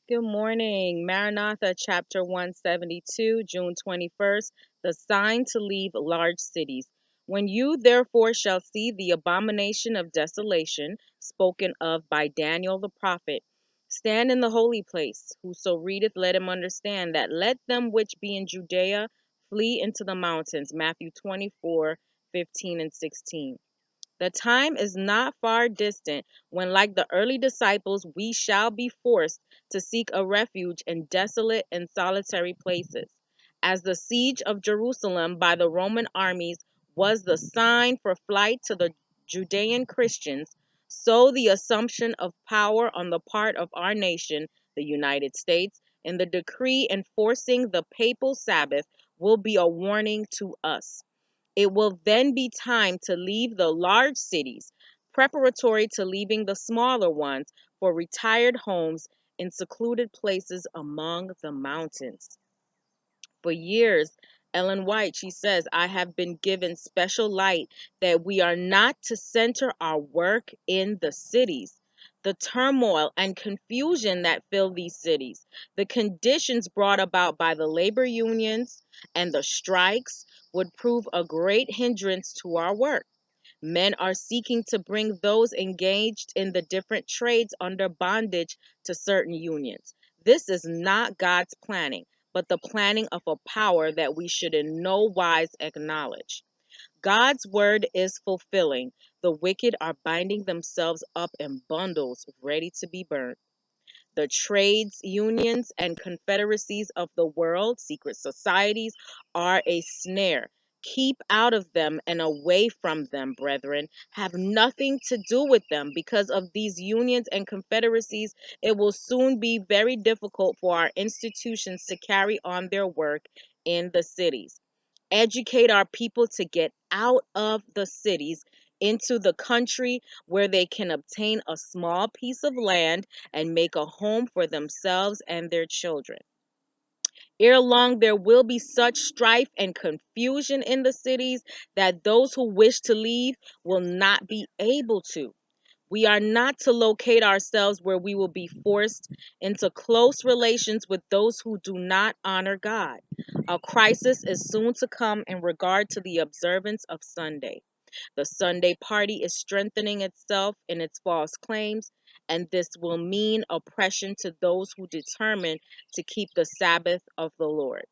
Good morning. Maranatha, chapter 172, June 21st. The sign to leave large cities. When you therefore shall see the abomination of desolation spoken of by Daniel the prophet, stand in the holy place. Whoso readeth, let him understand that let them which be in Judea flee into the mountains. Matthew 24:15 and 16. The time is not far distant when, like the early disciples, we shall be forced to seek a refuge in desolate and solitary places. As the siege of Jerusalem by the Roman armies was the sign for flight to the Judean Christians, so the assumption of power on the part of our nation, the United States, in the decree enforcing the papal Sabbath will be a warning to us. It will then be time to leave the large cities, preparatory to leaving the smaller ones for retired homes in secluded places among the mountains. For years, Ellen White, she says, I have been given special light that we are not to center our work in the cities. The turmoil and confusion that fill these cities, the conditions brought about by the labor unions and the strikes would prove a great hindrance to our work. Men are seeking to bring those engaged in the different trades under bondage to certain unions. This is not God's planning, but the planning of a power that we should in no wise acknowledge. God's word is fulfilling. The wicked are binding themselves up in bundles ready to be burnt. The trades unions and confederacies of the world, secret societies, are a snare. Keep out of them and away from them, brethren. Have nothing to do with them. Because of these unions and confederacies, it will soon be very difficult for our institutions to carry on their work in the cities. Educate our people to get out of the cities into the country where they can obtain a small piece of land and make a home for themselves and their children. Ere long, there will be such strife and confusion in the cities that those who wish to leave will not be able to. We are not to locate ourselves where we will be forced into close relations with those who do not honor God. A crisis is soon to come in regard to the observance of Sunday. The Sunday party is strengthening itself in its false claims, and this will mean oppression to those who determine to keep the Sabbath of the Lord.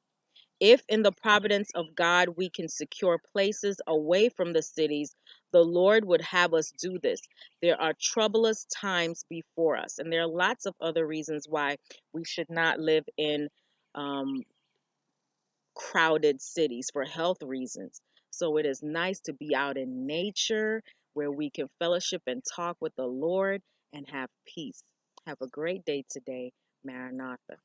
If in the providence of God we can secure places away from the cities, the Lord would have us do this. There are troublous times before us, and there are lots of other reasons why we should not live in um, crowded cities for health reasons. So it is nice to be out in nature where we can fellowship and talk with the Lord and have peace. Have a great day today, Maranatha.